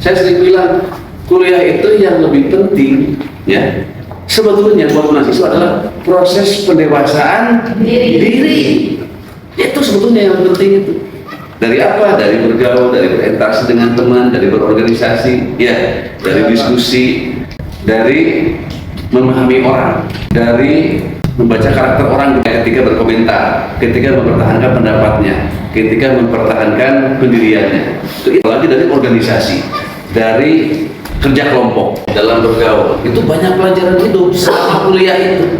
Saya sering bilang kuliah itu yang lebih penting ya sebetulnya buat mahasiswa adalah proses pendewasaan diri. Itu sebetulnya yang penting itu. Dari apa? Dari bergaul, dari berinteraksi dengan teman, dari berorganisasi, ya, dari diskusi, dari memahami orang, dari membaca karakter orang ketika berkomentar, ketika mempertahankan pendapatnya, ketika mempertahankan pendiriannya. Itu lagi dari organisasi, dari kerja kelompok, dalam bergaul. Itu banyak pelajaran hidup selama kuliah itu.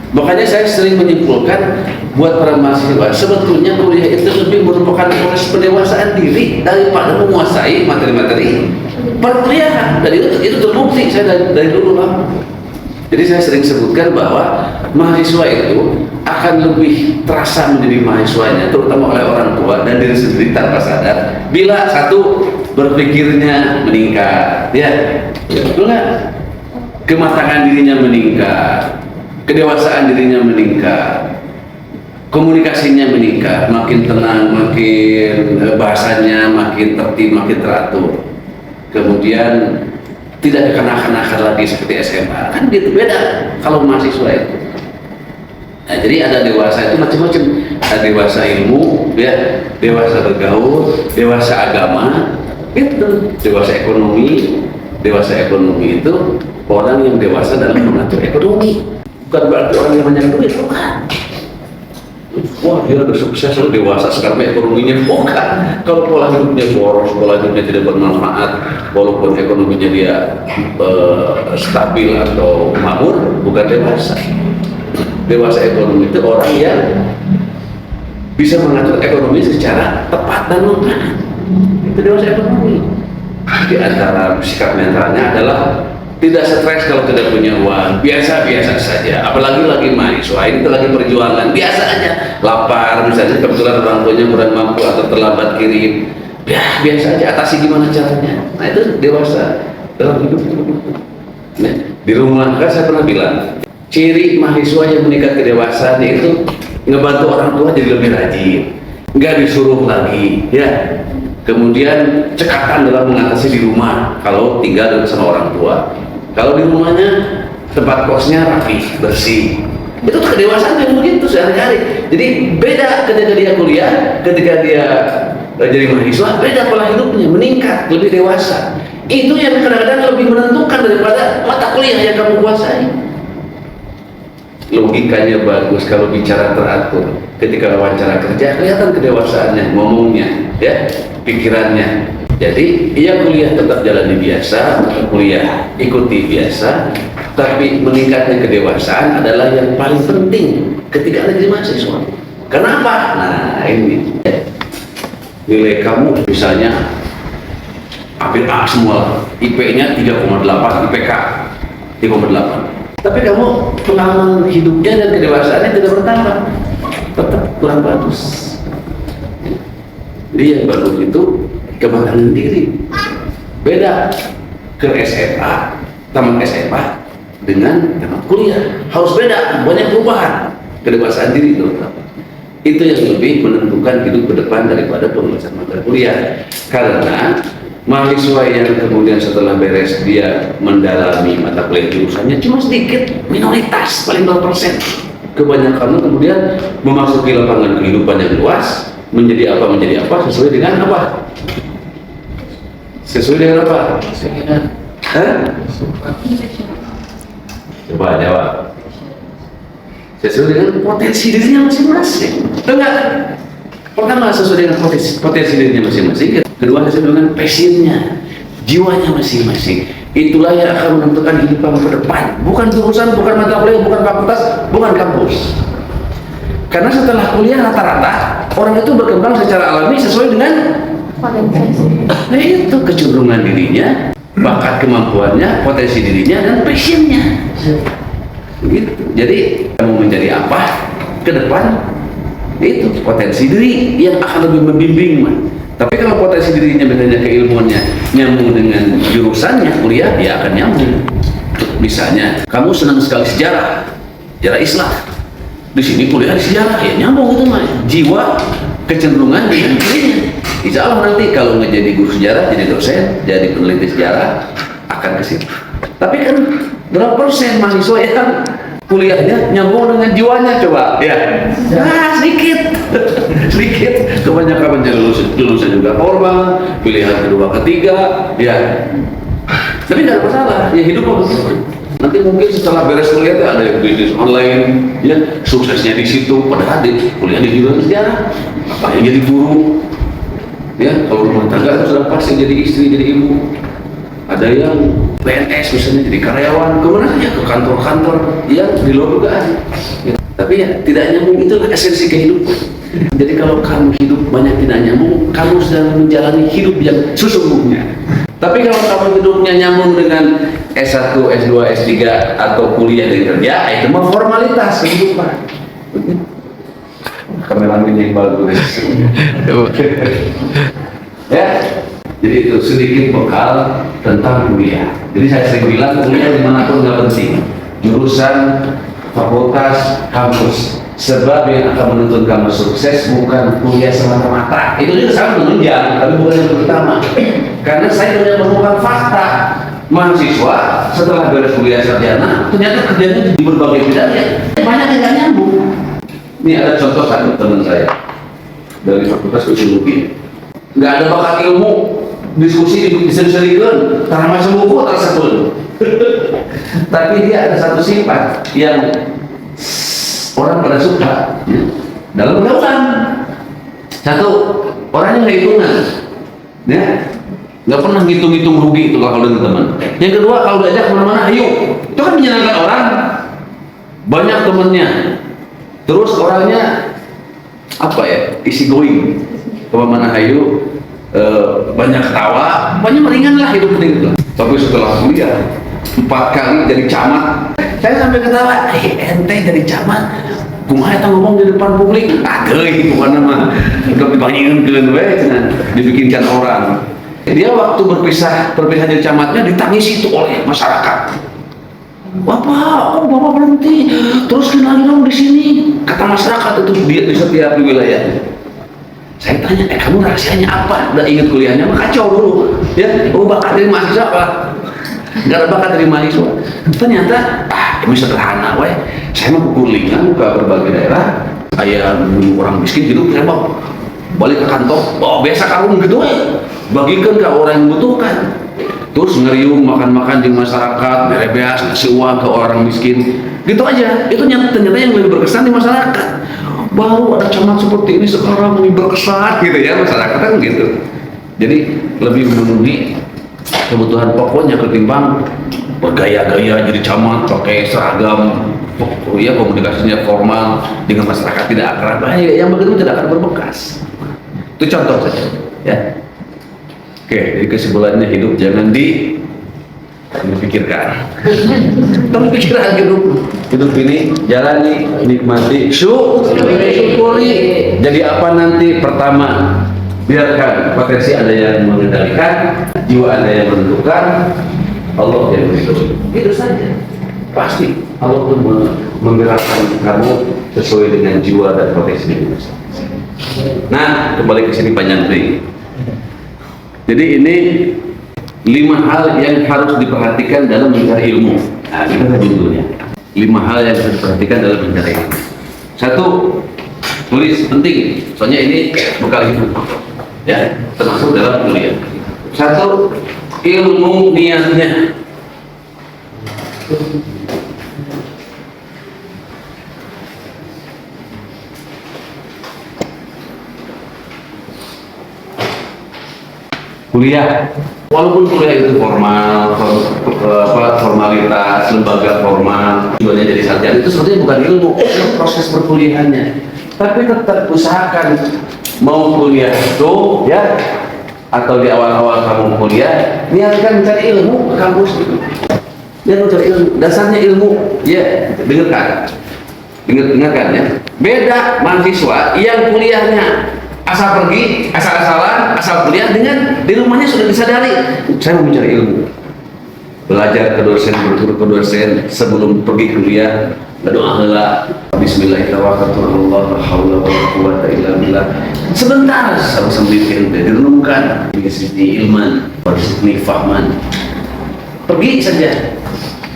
Makanya saya sering menyimpulkan buat para mahasiswa, sebetulnya kuliah itu lebih merupakan proses pendewasaan diri daripada menguasai materi-materi perkuliahan. Dan itu terbukti saya dari dulu lah. Jadi saya sering sebutkan bahwa mahasiswa itu akan lebih terasa menjadi mahasiswanya, terutama oleh orang tua dan diri sendiri tanpa sadar, bila satu berpikirnya meningkat, ya, betul nggak? Kematangan dirinya meningkat, kedewasaan dirinya meningkat, komunikasinya meningkat, makin tenang, makin bahasanya makin tertib, makin teratur. Kemudian tidak kekanak-kanakan lagi seperti SMA, kan gitu, beda kalau mahasiswa itu. Nah, jadi ada dewasa itu macam-macam, ada dewasa ilmu, ya, dewasa bergaul, dewasa agama, itu dewasa ekonomi. Dewasa ekonomi itu orang yang dewasa dalam mengatur ekonomi, bukan berarti orang yang banyak duit, bukan. Wah, dia udah sukses, udah dewasa sekarang ekonominya, bukan. Kalau pola hidupnya boros, pola hidupnya tidak bermanfaat, walaupun ekonominya dia stabil atau makmur, bukan dewasa. Dewasa ekonomi itu orang yang bisa mengatur ekonomi secara tepat dan manfaat. Itu dewasa ekonomi. Di antara sikap mentalnya adalah tidak stres kalau tidak punya uang, biasa-biasa saja. Apalagi lagi mahasiswa, ini lagi perjuangan, biasa aja. Lapar misalnya, kebetulan orang tuanya kurang mampu atau terlambat kirim, ya biasa aja, atasi gimana caranya. Nah itu dewasa dalam hidup. Nah, di rumah kan saya pernah bilang, ciri mahasiswa yang meningkat kedewasaan itu ngebantu orang tua jadi lebih rajin, nggak disuruh lagi, ya. Kemudian cekatan dalam mengatasi di rumah kalau tinggal sama orang tua. Kalau di rumahnya tempat kosnya rapi, bersih. Itu kedewasaan yang begitu sehari-hari. Jadi beda ketika dia kuliah, ketika dia jadi mahasiswa, beda pola hidupnya, meningkat, lebih dewasa. Itu yang kadang-kadang lebih menentukan daripada mata kuliah yang kamu kuasai. Logikanya bagus kalau bicara teratur. Ketika wawancara kerja kelihatan kedewasaannya, ngomongnya, ya, pikirannya. Jadi ia kuliah tetap jalani biasa, kuliah ikuti biasa, tapi meningkatnya kedewasaan adalah yang paling penting ketika ada jadi mahasiswa. Kenapa? Nah ini nilai kamu misalnya hampir A semua, IP-nya 3,8, IPK 3,8. Tapi kamu pengalaman hidupnya dan kedewasaannya tidak bertambah, tetap kurang bagus. Jadi yang bagus itu kematangan diri. Beda ke SMA, tamat SMA dengan tamat kuliah, harus beda, banyak perubahan. Kedewasaan diri itu yang lebih menentukan hidup ke depan daripada penguasaan mata kuliah. Karena mahasiswa yang kemudian setelah beres dia mendalami mata kuliah jurusannya cuma sedikit, minoritas, paling berapa persen. Kebanyakan kemudian memasuki lapangan kehidupan yang luas, menjadi apa sesuai dengan apa? Sesuai dengan apa? Coba jawab. Sesuai dengan potensi dirinya masing-masing. Enggak? Pertama sesuai dengan potensi dirinya masing-masing. Kedua sesuai dengan passionnya, jiwanya masing-masing. Itulah yang akan menentukan hidup kamu ke depan. Bukan jurusan, bukan mata kuliah, bukan fakultas, bukan kampus. Karena setelah kuliah rata-rata orang itu berkembang secara alami sesuai dengan nah itu kecenderungan dirinya, bakat kemampuannya, potensi dirinya, dan passionnya. Gitu. Jadi kamu menjadi apa ke depan itu potensi diri yang akan lebih membimbing. Tapi kalau potensi dirinya bedanya keilmuannya nyambung dengan jurusannya kuliah, ya akan nyambung. Misalnya kamu senang sekali sejarah Islam, di sini kuliah di sejarah, ya nyambung itu mah jiwa kecenderungan dengan dirinya. Insya Allah nanti kalau nggak jadi guru sejarah, jadi dosen, jadi peneliti sejarah akan ke situ. Tapi kan berapa persen mahasiswa yang kuliahnya nyambung dengan jiwanya coba? Ya, nah sedikit, sedikit. Kebanyakan lulusan juga formal, pilihan kedua, ketiga, ya. Tapi nggak ada masalah, ya hidup begitu. Nanti mungkin setelah beres kuliah ada yang bisnis online, ya suksesnya di situ. Padahal kuliah di jurusan sejarah, apa yang jadi guru? Ya kalau rumah tangga sudah pasti jadi istri, jadi ibu. Ada yang PNS misalnya jadi karyawan, kemana ya ke kantor-kantor, ya di luar dugaan. Ya. Tapi ya tidak nyambung, itulah esensi kehidupan. Jadi kalau kamu hidup banyak tidak nyambung, kamu sedang menjalani hidup yang sesungguhnya. Tapi kalau kamu hidupnya nyambung dengan S1, S2, S3 atau kuliah dan kerja, itu mah formalitas kehidupan. Kameramen yang bagus. Ya, jadi itu sedikit bekal tentang kuliah. Jadi saya sering bilang kuliah dimanapun nggak penting, jurusan, fakultas, kampus. Sebab yang akan menuntun kamu sukses bukan kuliah semata-mata. Itu juga sangat menunjang, tapi bukan yang pertama. Karena saya banyak menemukan fakta mahasiswa setelah beres kuliah sarjana ternyata kerjanya di berbagai bidang ya banyak yang nggak nyambung. Ini ada contoh satu teman saya dari fakultas sosiologi, nggak ada bakat ilmu, diskusi diseri-serikan karena macam buku tersebut. Tapi dia ada satu sifat yang orang pada suka ya, dalam pergaulan. Satu, orangnya nggak hitungan, ya nggak pernah ngitung-ngitung rugi itu kalau dengan teman. Yang kedua, kalau diajak kemana-mana, ayo, itu kan menyenangkan orang. Banyak temennya, terus orangnya apa ya, easy going, kemana-mana ayo, banyak ketawa, banyak meringan lah hidup itu. Tapi setelah kuliah 4 kali jadi camat, saya sampai ketawa, ente jadi camat, kumaha eta ngomong di depan publik, ageuy pokoknya mah, udah dibanyakin we, dibikinkan orang. Dia waktu berpisah jadi camatnya ditangisi itu oleh masyarakat. Bapak, Bapak berhenti, terus kenalin dong di sini, kata masyarakat itu dia di setiap wilayah. Saya tanya, kamu rahasianya apa? Udah ingat kuliahnya, mah kacau dulu, ya, bakat dari mahasiswa apa? Nggak ada bakat dari mahasiswa. Ternyata ini sederhana, weh. Saya mau kulilingan ke berbagai daerah. Saya orang miskin hidup, saya mau balik ke kantor. Oh biasa karung gitu, weh. Bagikan ke orang yang membutuhkan. Terus ngeriung makan-makan di masyarakat, beres ngasih uang ke orang miskin. Gitu aja. Itu ternyata yang lebih berkesan di masyarakat. Baru ada camat seperti ini sekarang lebih berkesan gitu ya, masyarakat kan gitu. Jadi lebih memenuhi kebutuhan pokoknya ketimbang bergaya-gaya jadi camat pakai seragam, ya komunikasinya formal dengan masyarakat tidak akrab, yang begitu tidak akan berbekas. Itu contoh saja, ya. Oke, jadi kesimpulannya hidup jangan dipikirkan. Tapi pikiran hidup ini jalani, nikmati, syukuri. Jadi apa nanti? Pertama, biarkan potensi ada yang mengendalikan, jiwa ada yang menentukan, Allah yang berhidup. Itu saja. Pasti Allah pun menggerakkan kamu sesuai dengan jiwa dan potensi diri. Nah, kembali ke sini Pak Nyantri. Jadi ini 5 hal yang harus diperhatikan dalam mencari ilmu. Nah, itu judulnya. 5 hal yang harus diperhatikan dalam mencari ilmu. 1, tulis, penting. Soalnya ini bekal hidup. Ya, termasuk dalam kuliah. 1, ilmu niatnya. Kuliah, walaupun kuliah itu formal, formalitas, lembaga formal, tujuannya jadi sarjana, itu sebetulnya bukan ilmu, proses perkuliahannya. Tapi tetap usahakan mau kuliah itu, ya, atau di awal-awal kamu kuliah, niatkan mencari ilmu ke kampus itu. Dia mencari ilmu, dasarnya ilmu, ya, dengarkan ya. Beda mahasiswa yang kuliahnya asal pergi, asal-asalan, asal kuliah dengan di rumahnya sudah disadari, saya mau mencari ilmu. Belajar ke dosen, berguru ke dosen sebelum pergi kuliah, berdoa heula bismillahirrahmanirrahim la haula wala quwwata illa billah. Sebentar sambil direnungkan di sisi ilman, di fahman. Pergi saja.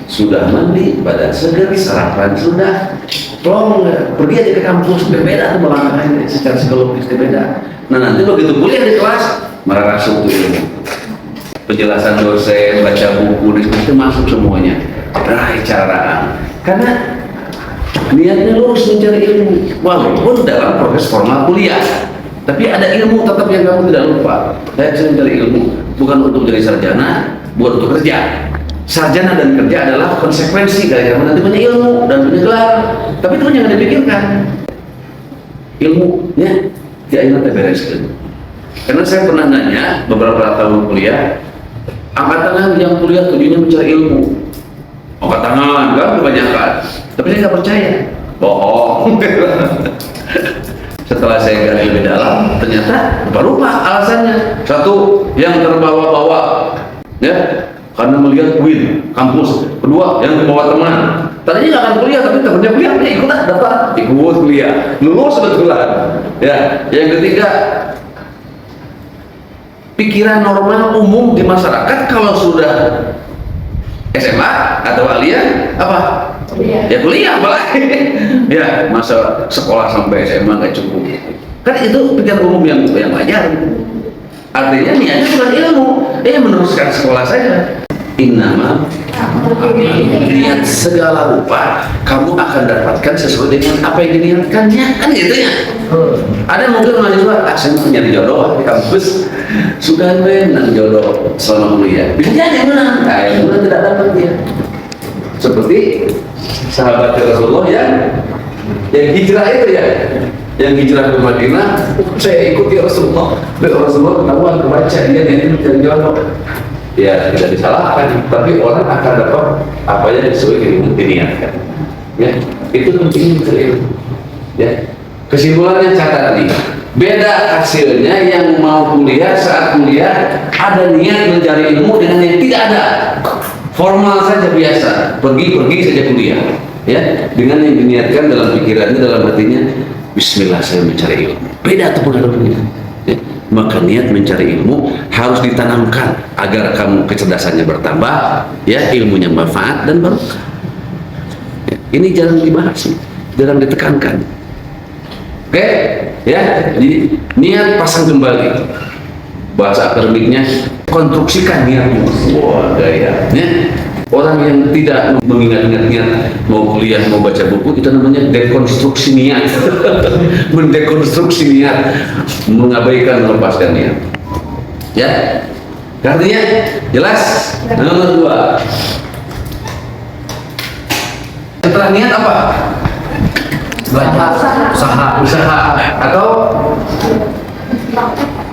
Sudah mandi, badan segar, sarapan sudah, tolong pergi aja ke kampus. Berbeda tuh melangkahnya secara psikologis, berbeda. Nah nanti begitu kuliah di kelas malah langsung tuh ilmu, penjelasan dosen, baca buku, diskusi masuk semuanya. Raih cara, karena niatnya lurus mencari ilmu, walaupun dalam proses formal kuliah, tapi ada ilmu tetap yang kamu tidak lupa. Saya mencari ilmu bukan untuk jadi sarjana, bukan untuk kerja. Sarjana dan kerja adalah konsekuensi dari kamu nanti punya ilmu dan punya gelar, tapi itu jangan dipikirkan. Ilmunya di akhirnya bereskan. Karena saya pernah nanya beberapa tahun kuliah, angkat tangan yang kuliah tujuannya mencari ilmu. Angkat tangan, kan kebanyakan. Tapi saya nggak percaya, bohong. Setelah saya gali lebih dalam, ternyata lupa alasannya. Satu, yang terbawa-bawa, ya, karena melihat win kampus. Kedua, yang membawa teman. Tadinya nggak akan kuliah, tapi temannya kuliah, ya ikut daftar, ikut kuliah, lulus kebetulan. Ya, yang ketiga, pikiran normal umum di masyarakat kalau sudah SMA atau aliyah apa? Kuliah. Ya kuliah malah. Ya, masa sekolah sampai SMA nggak cukup. Kan itu pikiran umum yang wajar. Artinya niatnya bukan ilmu, meneruskan sekolah saja. Innama niat segala rupa kamu akan dapatkan sesuai dengan apa yang diniatkannya, kan gitu ya. Ada mungkin mahasiswa saya mau nyari jodoh di kampus, suka menang jodoh selama kuliah, bisa jadi menang, yang menang tidak dapat dia. Seperti sahabat Rasulullah yang hijrah itu ya, yang hijrah ke Madinah, saya ikuti Rasulullah. Rasulullah ketahuan kebaca dia yang mencari jodoh. Ya tidak disalahkan, tapi orang akan dapat apa yang sesuai dengan diniatkan. Ya, itu penting sekali. Ya, kesimpulannya catat nih. Beda hasilnya yang mau kuliah saat kuliah ada niat mencari ilmu dengan yang tidak ada. Formal saja biasa, pergi saja kuliah. Ya, dengan yang diniatkan dalam pikirannya, dalam hatinya, Bismillah saya mencari ilmu. Beda atau berbeda. Ya. Maka niat mencari ilmu harus ditanamkan agar kamu kecerdasannya bertambah, ya, ilmunya manfaat dan barokah. Ya, ini jarang dibahas, jarang ditekankan. Oke, ya, jadi niat pasang kembali. Bahasa akademiknya konstruksikan niatmu. Wah, gayanya. Orang yang tidak mengingat-ingat niat mau kuliah, mau baca buku, itu namanya dekonstruksi niat. Mendekonstruksi niat, mengabaikan, melepaskan niat. Ya, artinya jelas. Nomor 2, setelah niat apa? Usaha atau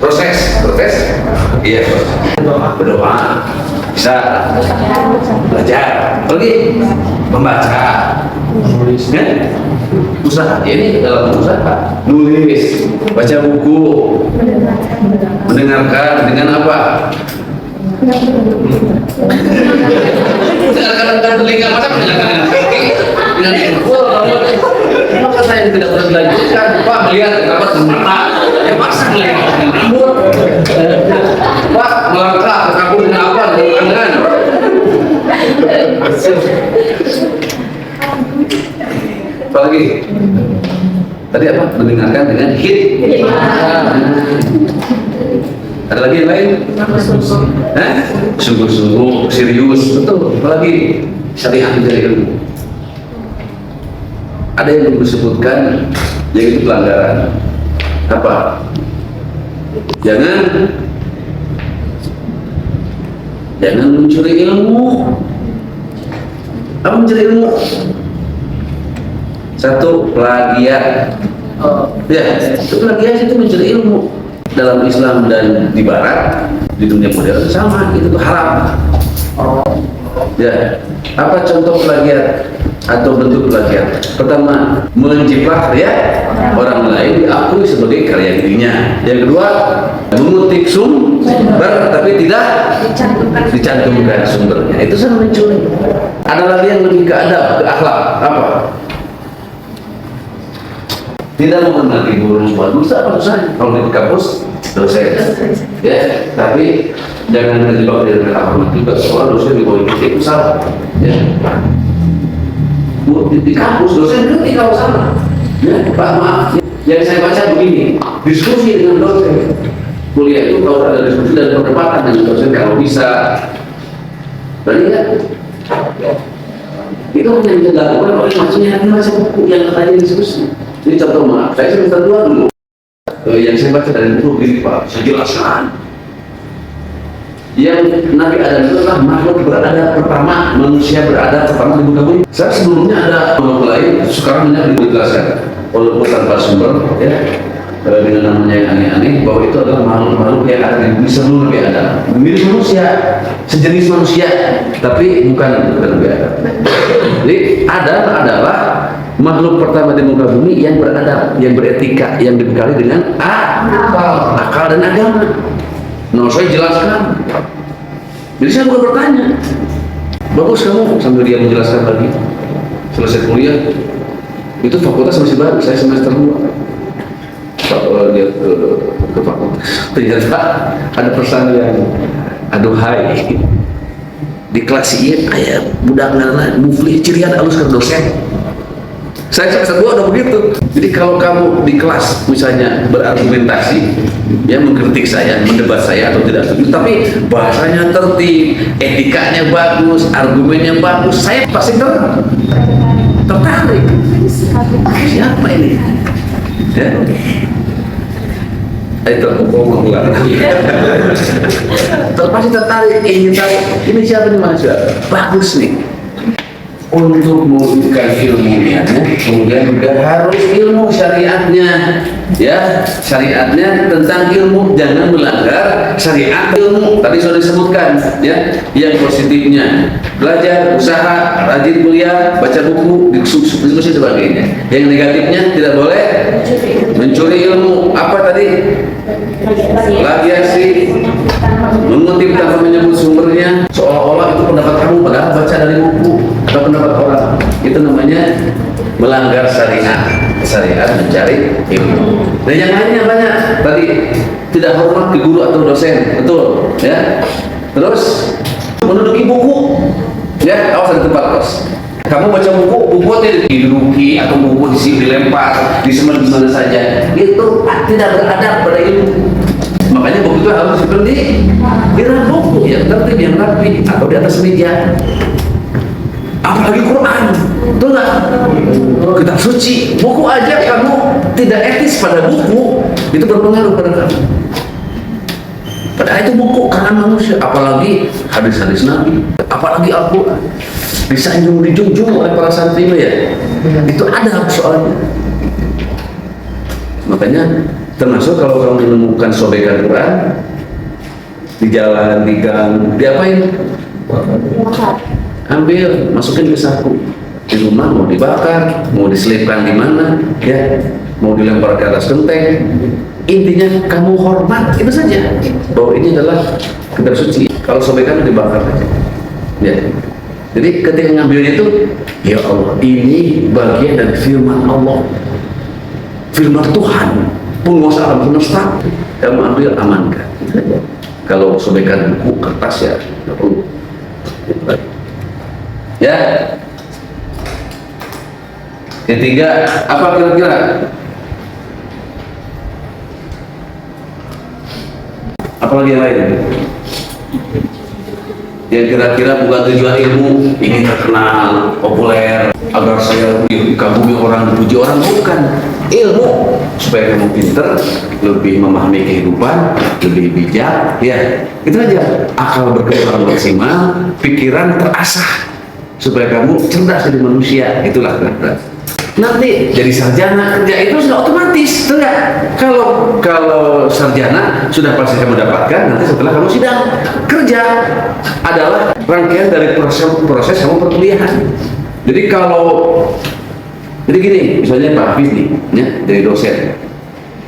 proses, iya, berdoa, bisa belajar, pergi membaca, ya, usaha. Ini dalam usaha, nulis, baca buku, mendengarkan dengan apa? Mendengarkan telinga, masa mendengarkan dengan handphone? Maka saya tidak pernah dilanjutkan, Pak, melihat apa mata, ya masa melihat rambut, Pak, melangkah ke kampung dengan apa? Dengan apa lagi? Tadi apa? Mendengarkan dengan hit. Ada lagi yang lain? Sungguh-sungguh, serius, betul. Apa lagi? Syariat dari ilmu. Ada yang belum disebutkan, yaitu pelanggaran. Apa? Jangan mencuri ilmu. Apa mencuri ilmu? Satu, plagiat. Ya, itu plagiat itu mencuri ilmu. Dalam Islam dan di Barat, di dunia modern sama, itu tuh haram. Ya, apa contoh plagiat? atau bentuk plagiat. Pertama, menjiplak karya orang lain diakui sebagai karya dirinya. Yang kedua, mengutip sumber tapi tidak dicantumkan sumbernya. Itu sama mencuri. Ada lagi yang lebih ke adab, ke akhlak. Apa? Tidak mengenali guru bagus apa susah kalau di kampus dosen, ya. Tapi jangan terjebak dengan akhlak juga. Soal dosen di bawah itu salah, ya. Di kampus dosen ngerti kalau salah, ya. Pak maaf, yang saya baca begini, diskusi dengan dosen. Kuliah itu kalau ada diskusi dan perdebatan dengan dosen kalau bisa, berarti kan? Itu hanya bisa dilakukan oleh maksudnya buku yang katanya diskusi. Ini contoh maaf, saya semester 2 dulu. Yang saya baca dari buku ini Pak, saya jelaskan. Yang Nabi Adam itu adalah makhluk beradab pertama, manusia beradab pertama di muka bumi. Saya sebelumnya ada makhluk lain, sekarang banyak dijelaskan walaupun tanpa sumber, ya, dengan namanya yang aneh-aneh, bahwa itu adalah makhluk-makhluk yang ada di bumi sebelum Nabi Adam. Mirip manusia, sejenis manusia, tapi bukan Nabi Adam. Jadi Adam adalah makhluk pertama di muka bumi yang beradab, yang beretika, yang dibekali dengan akal dan agama. Nah, saya jelaskan. Jadi saya bukan bertanya. Bagus kamu, sambil dia menjelaskan lagi. Selesai kuliah, itu fakultas masih baru, saya semester 2. Dia ke fakultas. Ternyata ada pesan yang aduhai. Di kelas iya, kayak budak ngarana muflih cirian alus ke dosen. Saya semester 2 udah begitu. Jadi kalau kamu di kelas misalnya berargumentasi, ya mengkritik saya, mendebat saya atau tidak setuju, tapi bahasanya tertib, etikanya bagus, argumennya bagus, saya pasti tertarik. Siapa ini? Ya? Itu aku mengulang. Pasti tertarik, ingin tahu ini siapa nih mahasiswa? Bagus nih. Untuk mewujudkan ilmunya, kemudian juga harus ilmu syariatnya, ya, syariatnya tentang ilmu, jangan melanggar syariat ilmu. Tadi sudah disebutkan, ya, yang positifnya belajar, usaha, rajin kuliah, baca buku, diskusi sebagainya. Yang negatifnya tidak boleh mencuri ilmu. Apa tadi? Plagiasi, mengutip tanpa menyebut sumbernya, seolah-olah itu pendapat kamu padahal baca dari buku atau pendapat orang. Itu namanya melanggar syariat mencari ilmu. Dan yang lainnya banyak. Tadi tidak hormat ke guru atau dosen, betul, ya. Terus menduduki buku, ya, awas di tempat kos. Kamu baca buku diduduki atau buku dilempar, disemen di mana saja. Itu tidak beradab pada ilmu. Makanya buku itu harus seperti di dalam buku yang tertib, yang rapi, atau di atas meja. Apalagi Quran, betul nggak? Kitab suci, buku aja kamu tidak etis pada buku, itu berpengaruh pada kamu. Padahal itu buku karangan manusia, apalagi hadis-hadis Nabi, apalagi Al-Quran, dijunjung oleh para santri, ya. Itu ada soalnya. Makanya termasuk kalau kamu menemukan sobekan Quran di jalan, di gang, diapain? Ambil, masukin ke saku. Di rumah mau dibakar, mau diselipkan di mana, ya, mau dilempar ke atas genteng. Intinya kamu hormat, itu saja. Bahwa ini adalah kitab suci. Kalau sobekan dibakar saja. Ya. Jadi ketika ngambilnya itu, ya Allah, ini bagian dari firman Allah, firman Tuhan, penguasa alam semesta. Kamu ambil, amankan. Kalau sobekan buku, kertas, ya nggak perlu. Ya. Ketiga, apa kira-kira? Apalagi yang lain? Yang kira-kira bukan tujuan ilmu, ingin terkenal, populer, agar saya dikagumi orang, dipuji orang, bukan. Ilmu supaya kamu pinter, lebih memahami kehidupan, lebih bijak, ya. Itu aja. Akal berkembang maksimal, pikiran terasah supaya kamu cerdas jadi manusia. Itulah kira-kira. Nanti jadi sarjana kerja itu sudah otomatis, enggak? Kalau sarjana sudah pasti kamu dapatkan nanti setelah kamu sidang. Kerja adalah rangkaian dari proses kamu perkuliahan. Jadi kalau jadi gini, misalnya Pak Hafiz nih, ya, dari dosen.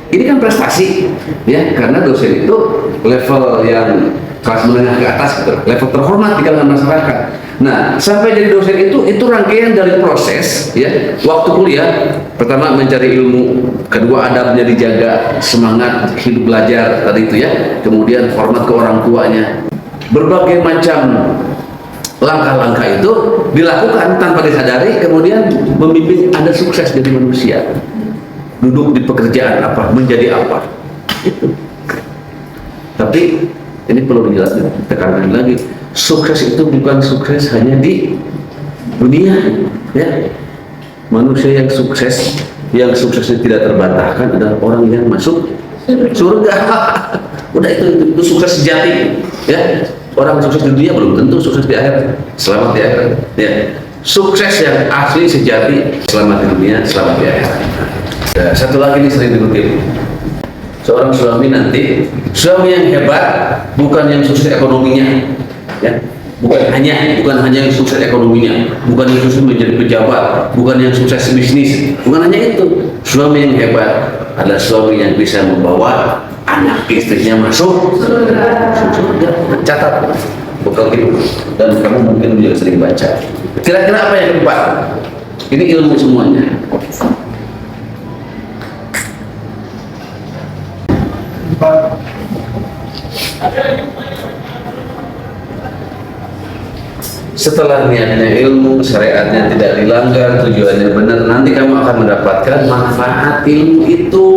Ini kan prestasi, ya, karena dosen itu level yang kelas menengah ke atas, gitu, level terhormat di kalangan masyarakat. Nah, sampai jadi dosen itu rangkaian dari proses, ya, waktu kuliah. Pertama mencari ilmu, kedua adabnya dijaga, semangat hidup belajar tadi itu ya, kemudian hormat ke orang tuanya. Berbagai macam langkah-langkah itu dilakukan tanpa disadari, kemudian membimbing Anda sukses jadi manusia. Duduk di pekerjaan apa, menjadi apa, itu. Tapi ini perlu dijelaskan, tekankan lagi, sukses itu bukan sukses hanya di dunia, ya. Manusia yang suksesnya tidak terbantahkan adalah orang yang masuk surga. Udah itu sukses sejati, ya. Orang sukses di dunia belum tentu sukses di akhirat, selamat di akhirat, ya. Sukses yang asli sejati, selamat di dunia, selamat di akhirat. Ya, satu lagi nih sering dikutip, seorang suami nanti, suami yang hebat bukan yang sukses ekonominya, ya, bukan hanya yang sukses ekonominya, bukan yang sukses menjadi pejabat, bukan yang sukses bisnis, bukan hanya itu. Suami yang hebat adalah suami yang bisa membawa anak istrinya masuk surga. Catat bekal hidup, dan kamu mungkin juga sering baca. Kira-kira apa yang keempat? Ini ilmu semuanya. Setelah niatnya ilmu, syariatnya tidak dilanggar, tujuannya benar, nanti kamu akan mendapatkan manfaat ilmu itu,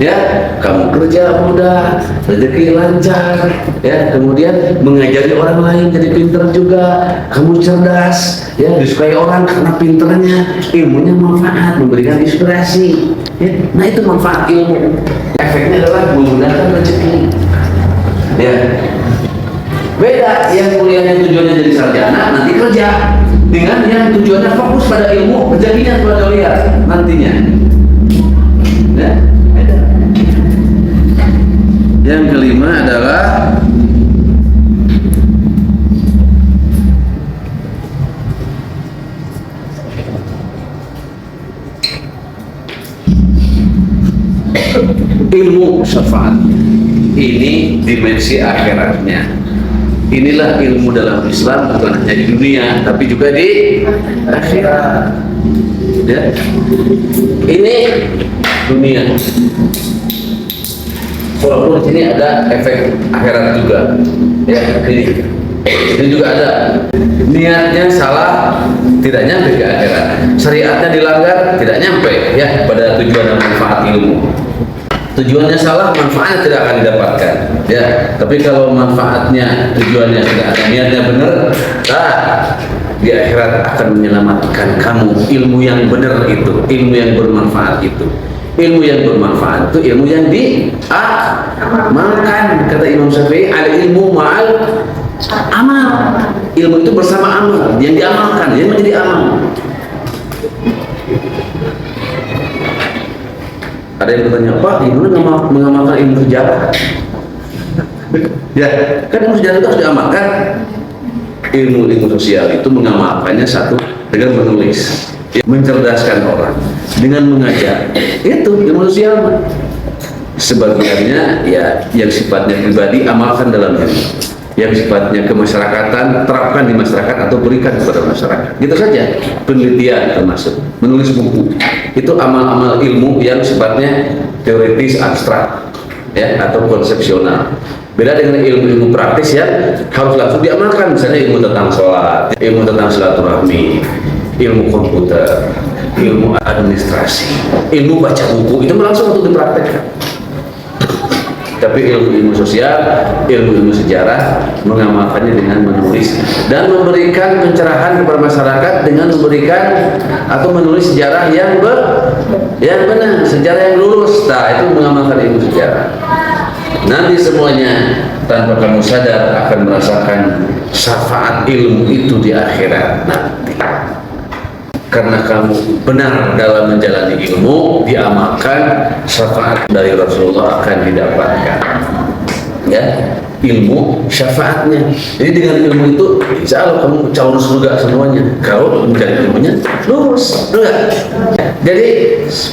ya. Kamu kerja mudah, rezeki lancar, ya. Kemudian mengajari orang lain jadi pintar juga, kamu cerdas, ya, disukai orang karena pinternya, ilmunya manfaat, memberikan inspirasi, ya. Nah, itu manfaat ilmu. Efeknya adalah menggunakan rezeki, ya. Beda yang kuliahnya tujuannya jadi sarjana, nanti kerja, dengan yang tujuannya fokus pada ilmu, rezekinya kepada lihat nantinya, ya. Beda. Yang kelima adalah ilmu syafaat. Ini dimensi akhiratnya. Inilah ilmu dalam Islam, bukan hanya di dunia tapi juga di akhirat, ya. Ini dunia, walaupun di sini ada efek akhirat juga, ya. Ini juga ada. Niatnya salah, tidak nyampe ke akhirat. Syariatnya dilanggar, tidak nyampe, ya, pada tujuan dan manfaat ilmu. Tujuannya salah, manfaatnya tidak akan didapatkan, ya. Tapi kalau manfaatnya, tujuannya tidak ada, niatnya benar, di akhirat akan menyelamatkan kamu. Ilmu yang benar itu, ilmu yang bermanfaat itu, ilmu yang bermanfaat itu ilmu yang diamalkan. Kata Imam Syafi'i, al ilmu ma'al amal. Ilmu itu bersama amal, yang diamalkan, yang menjadi amal. Ada yang bertanya, Pak, gimana mengamalkan ilmu sejarah? Ya, kan ilmu sejarah itu harus diamalkan. Ilmu sosial itu mengamalkannya satu dengan menulis, mencerdaskan orang, dengan mengajar. Itu ilmu sosial. Sebagiannya ya yang sifatnya pribadi amalkan dalam ilmu, yang sifatnya kemasyarakatan terapkan di masyarakat atau berikan kepada masyarakat. Gitu saja. Penelitian termasuk menulis buku. Itu amal-amal ilmu yang sifatnya teoritis abstrak, ya, atau konsepsional. Beda dengan ilmu-ilmu praktis ya, harus langsung diamalkan. Misalnya ilmu tentang sholat, ilmu tentang silaturahmi, ilmu komputer, ilmu administrasi, ilmu baca buku, itu langsung untuk dipraktekkan. Tapi ilmu sosial, ilmu sejarah, mengamalkannya dengan menulis dan memberikan pencerahan kepada masyarakat dengan memberikan atau menulis sejarah yang benar, sejarah yang lurus. Nah, itu mengamalkan ilmu sejarah. Nanti semuanya tanpa kamu sadar akan merasakan syafaat ilmu itu di akhirat nanti. Karena kamu benar dalam menjalani ilmu, diamalkan, syafaat dari Rasulullah akan didapatkan. ya, ilmu syafaatnya. Jadi dengan ilmu itu insya Allah kamu calon surga semuanya kalau mencari ilmunya lurus, enggak? Jadi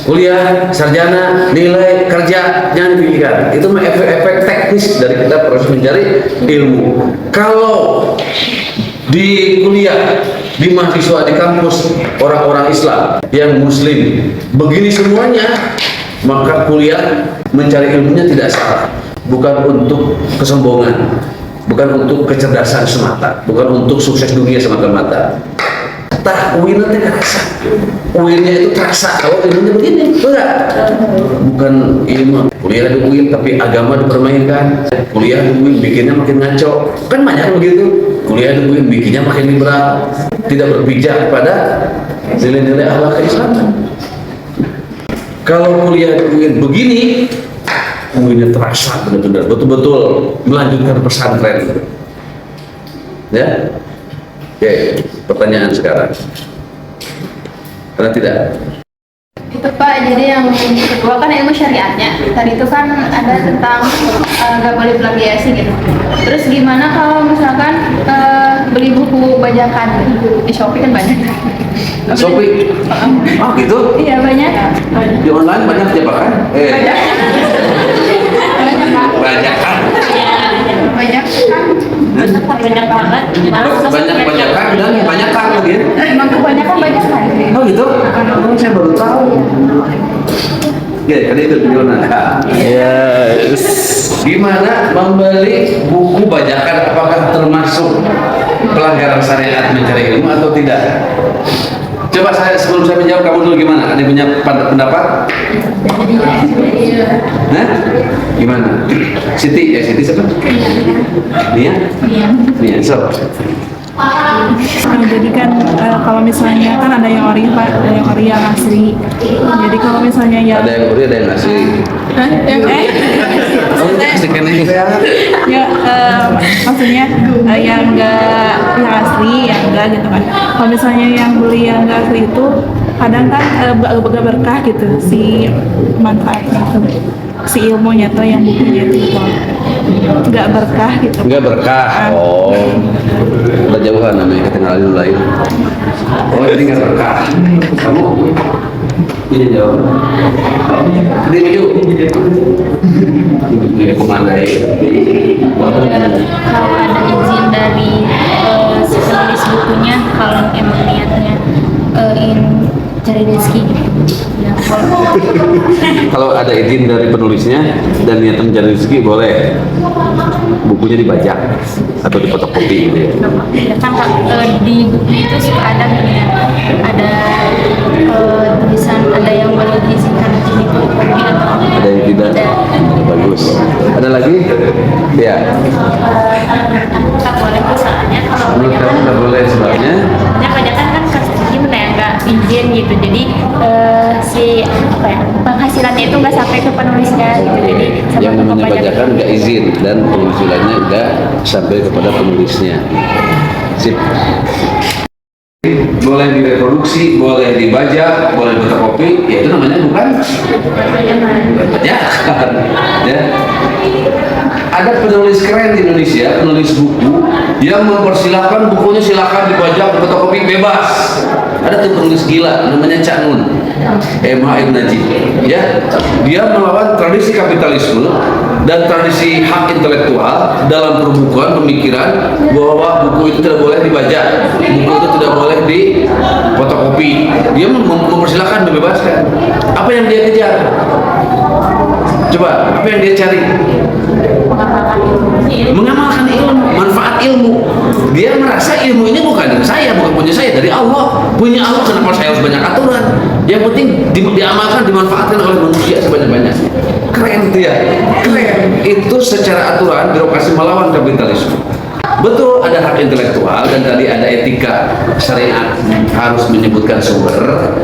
kuliah, sarjana, nilai, kerja jangan dipikirkan, itu efek teknis dari kita proses mencari ilmu. Kalau di kuliah, di mahasiswa, di kampus orang-orang Islam yang muslim begini semuanya, maka kuliah mencari ilmunya tidak salah, bukan untuk kesombongan, bukan untuk kecerdasan semata, bukan untuk sukses dunia semata-mata. Uinnya terasa, uinnya itu terasa kalau ilmunya begini, enggak? Bukan ilmu kuliah di UIN tapi agama dipermainkan, kuliah di UIN bikinnya makin ngaco, kan banyak begitu. Kuliah di UIN bikinnya makin liberal, tidak berpijak pada nilai-nilai akhlak keislaman. Kalau kuliah di UIN begini, UIN-nya terasa benar-benar betul-betul melanjutkan pesantren. Ya, oke, pertanyaan sekarang. Karena tidak. Itu Pak, jadi yang kedua kan ilmu syariatnya. Tadi itu kan ada tentang nggak boleh plagiasi gitu. Terus gimana kalau misalkan beli buku bajakan gitu? Di Shopee kan banyak. Nah, Shopee? Oh gitu? Iya banyak. Di online banyak jebakan? Banyak. Bajakan? Banyak. Banyak banget. Banyak-banyakan dan banyakan lagi. Emang kebanyakan banyak kan? Oh gitu? Oh, saya baru tahu. Ya, kan itu gimana? Yes. Gimana membeli buku bajakan, apakah termasuk pelanggaran syariat mencari ilmu atau tidak? Coba sebelum saya menjawab, kamu dulu gimana? Ada punya pendapat? Nah, gimana? Siti, Siti siapa? Nia? Nia, so. Jadi kan kalau misalnya kan ada yang ori Pak, ada yang ori yang asli. Jadi kalau misalnya yang Ada yang ori, ada yang asli. Ya maksudnya yang enggak yang asli, yang enggak gitu kan. Kalau misalnya yang beli yang enggak asli itu kadang kan agak berkah gitu si manfaatnya tuh, si ilmunya tuh yang bukunya itu nggak berkah gitu. Nggak berkah. Oh, udah jauhan namanya, ketinggalan dulu lain. Oh, jadi nggak berkah. Kamu ini jauh. Ini maju. Ini kemana ya? Kalau ada izin dari si penulis bukunya, kalau emang niatnya ingin cari rezeki gitu. Ya, Kalau ada izin dari penulisnya dan niat mencari rezeki, boleh bukunya dibajak atau difotokopi gitu ya. Ya kan Kak, di buku itu suka ada ya, ada tulisan, ada yang boleh diizinkan di fotokopi atau Ada yang tidak. Bagus. Ada lagi? Ya. nggak boleh misalnya kalau Menurut kamu nggak boleh sebabnya? banyak kan gimana ya, nggak izin gitu, jadi si apa ya, penghasilannya itu nggak sampai ke penulisnya gitu, jadi sama Yang namanya pembajak. bajakan nggak izin dan penghasilannya nggak sampai kepada penulisnya. Sip. Boleh direproduksi, boleh dibajak, boleh fotokopi, ya itu namanya bukan bajakan. Ya. Ada penulis keren di Indonesia, penulis buku yang mempersilahkan bukunya silakan dibajak, fotokopi bebas. Ada tuh penulis gila namanya Cak Nun, Emma Ibn Najib. Ya, dia melawan tradisi kapitalisme dan tradisi hak intelektual dalam perbukuan pemikiran bahwa buku itu tidak boleh dibajak, buku itu tidak boleh di fotokopi. Dia mempersilahkan, membebaskan. Apa yang dia kejar? Coba, apa yang dia cari? Mengamalkan ilmu, manfaat ilmu. Dia merasa ilmu ini bukan dari saya, bukan punya saya, dari Allah. Punya Allah, kenapa saya harus banyak aturan? Yang penting diamalkan, dimanfaatkan oleh manusia sebanyak-banyaknya. Keren dia, keren. Itu secara aturan birokrasi melawan kapitalisme. Betul, ada hak intelektual dan tadi ada etika syariat harus menyebutkan sumber,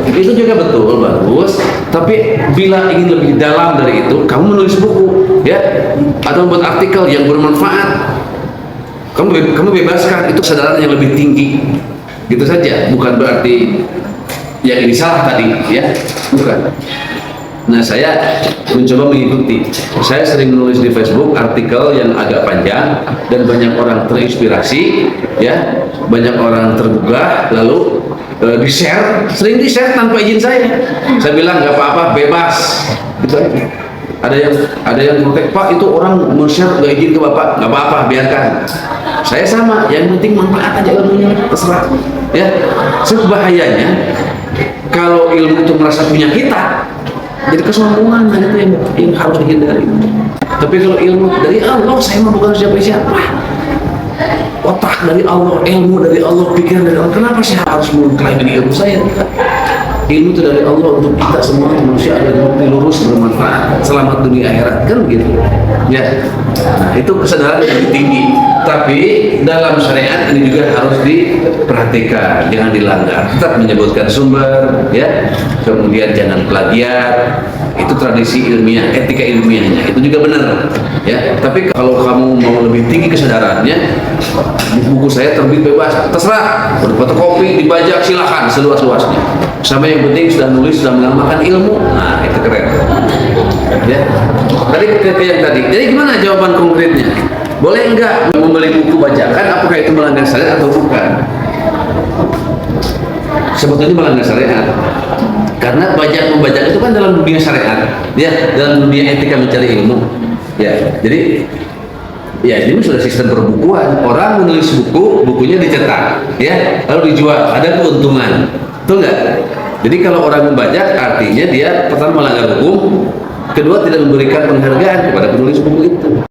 itu juga betul, bagus. Tapi bila ingin lebih dalam dari itu, kamu menulis buku ya, atau membuat artikel yang bermanfaat, kamu bebaskan, itu kesadaran yang lebih tinggi, gitu saja. Bukan berarti yang ini salah tadi ya, bukan. Nah, saya mencoba mengikuti. Saya sering menulis di Facebook artikel yang agak panjang dan banyak orang terinspirasi, ya, banyak orang tergugah, lalu di-share, sering di-share tanpa izin saya. Saya bilang nggak apa-apa, bebas. Gitu aja. Ada yang protek, Pak, itu orang men-share nggak izin ke Bapak, nggak apa-apa, biarkan. Saya sama, yang penting manfaat aja ilmunya, terserah. Ya, bahayanya kalau ilmu itu merasa punya kita, jadi kesombongan, dan itu yang harus dihindari. Tapi kalau ilmu dari Allah, saya mah bukan siapa-siapa. Otak dari Allah, ilmu dari Allah, pikiran dari Allah. Kenapa saya harus mengklaim ini ilmu saya? Ilmu itu dari Allah untuk kita semua manusia agar lurus bermanfaat, selamat dunia akhirat, kan begitu. Ya, nah, itu kesadaran yang lebih tinggi. Tapi dalam syariat ini juga harus diperhatikan, jangan dilanggar. Tetap menyebutkan sumber, ya. Kemudian jangan plagiat. Itu tradisi ilmiah, etika ilmiahnya. Itu juga benar, ya. Tapi kalau kamu mau lebih tinggi kesadarannya, buku saya terbit bebas, terserah. Berfotokopi, dibajak, silakan seluas-luasnya. Sama yang penting sudah nulis, sudah mengamalkan ilmu. Nah, itu keren. Ya. Tadi ke yang tadi. Jadi gimana jawaban konkretnya? Boleh enggak membeli buku bajakan? Apakah itu melanggar syariat atau bukan? Sebetulnya melanggar syariat. Karena membajak itu kan dalam dunia syariat, ya, dalam dunia etika mencari ilmu. Ya, jadi ya ini sudah sistem perbukuan. Orang menulis buku, bukunya dicetak, ya, lalu dijual, ada keuntungan. Betul nggak? Jadi kalau orang membajak artinya dia pertama melanggar hukum, kedua tidak memberikan penghargaan kepada penulis buku itu.